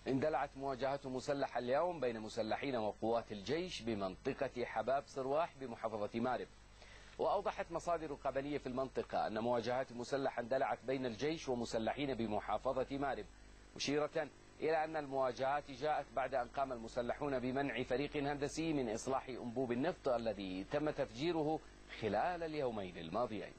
اندلعت مواجهات مسلحة اليوم بين مسلحين وقوات الجيش بمنطقة حباب صرواح بمحافظة مارب. وأوضحت مصادر قبلية في المنطقة أن مواجهات مسلحة اندلعت بين الجيش ومسلحين بمحافظة مارب، مشيرة إلى أن المواجهات جاءت بعد أن قام المسلحون بمنع فريق هندسي من إصلاح أنبوب النفط الذي تم تفجيره خلال اليومين الماضيين.